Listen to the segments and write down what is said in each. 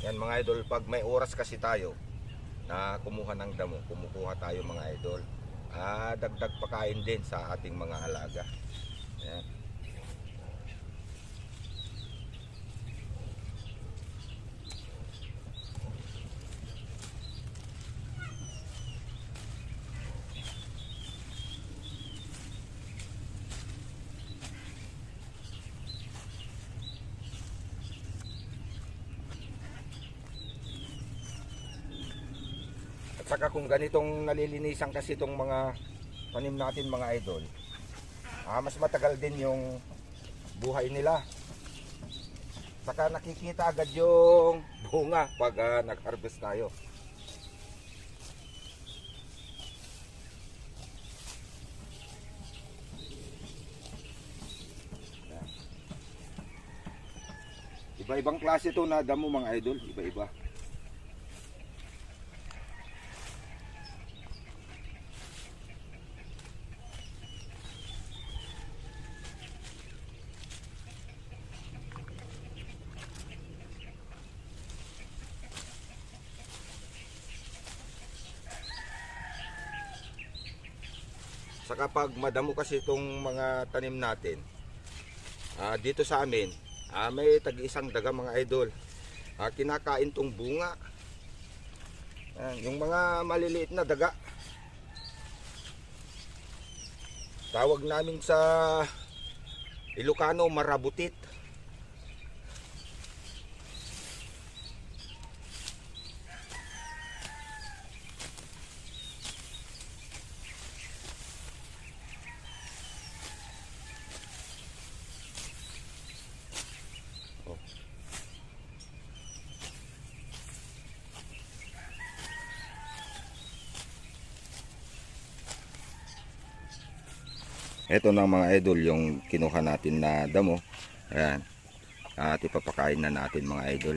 Yan mga idol, pag may oras kasi tayo na kumuha ng damo, kumukuha tayo mga idol. Dagdag pakain din sa ating mga alaga. Yan. Saka kung ganitong nalilinisan kasi itong mga tanim natin mga idol, mas matagal din yung buhay nila. Saka nakikita agad yung bunga pag nag-harvest tayo. Iba-ibang klase ito na damo mga idol, iba-iba. Saka pag madamo kasi itong mga tanim natin, dito sa amin, may tag-isang daga mga idol. Kinakain tong bunga. Yung mga maliliit na daga. Tawag namin sa Ilocano, marabutit. Ito na mga idol yung kinuha natin na damo. Ayan. At ipapakain na natin mga idol.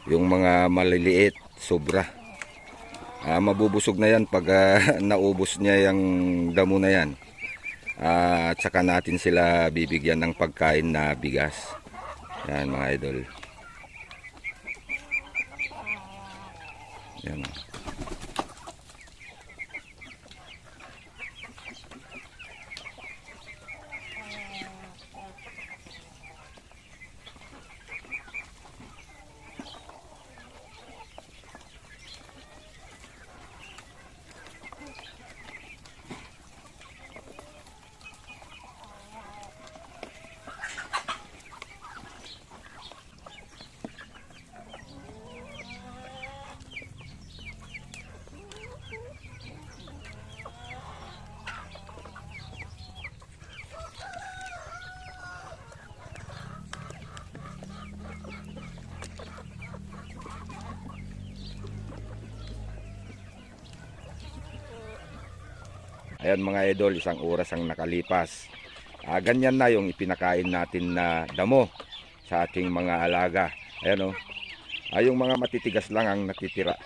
Yung mga maliliit, sobra. Mabubusog na yan pag naubos niya yung damo na yan. At saka natin sila bibigyan ng pagkain na bigas. Yan mga idol. Yan. Ayan mga idol, isang oras ang nakalipas. Ganyan na yung ipinakain natin na damo sa ating mga alaga. Ayan o. Yung mga matitigas lang ang natitira.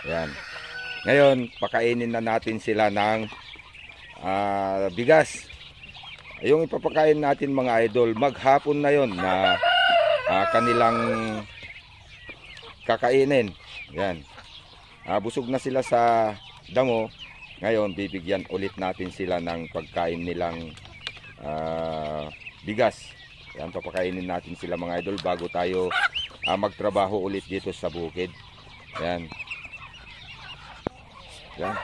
Ayan. Ngayon, pakainin na natin sila ng bigas. Yung ipapakain natin mga idol, maghapon na yon na kanilang kakainin. Ayan. Busog na sila sa damo. Ngayon, bibigyan ulit natin sila ng pagkain nilang bigas. Yan, papakainin natin sila mga idol bago tayo magtrabaho ulit dito sa bukid. Yan. Yan.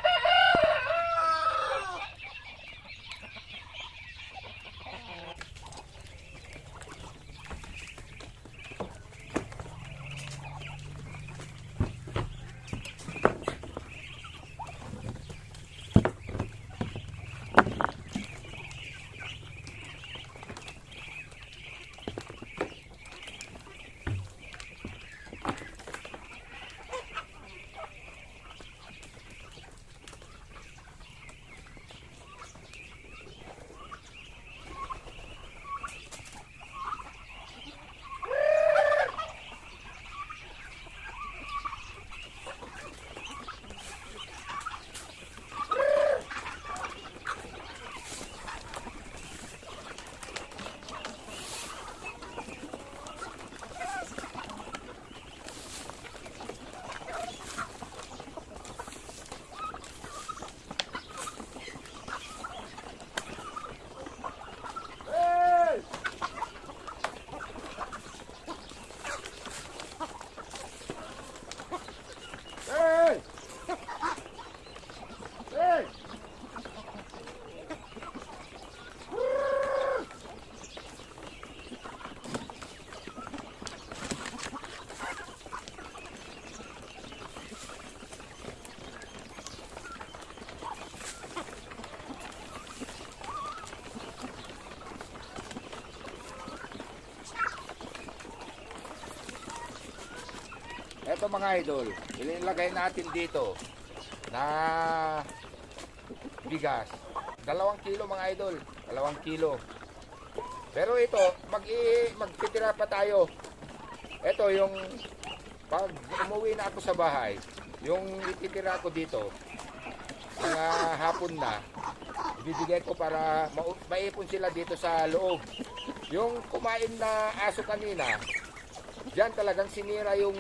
Ito mga idol, ililagay natin dito na bigas. 2 kilo mga idol, 2 kilo. Pero ito, magtitira pa tayo. Ito yung pag umuwi na ako sa bahay, yung ititira ko dito, mga hapon na, ibibigay ko para maipon sila dito sa loob. Yung kumain na aso kanina, diyan talagang sinira yung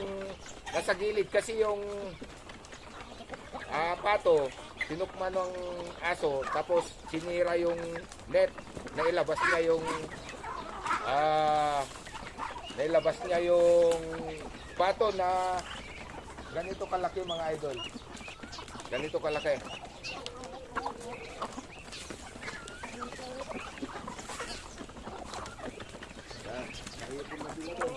nasa gilid kasi yung pato, tinukman ng aso, tapos sinira yung net, nailabas niya yung pato na ganito kalaki mga idol. Ganito kalaki. Yan, naipon na sila doon.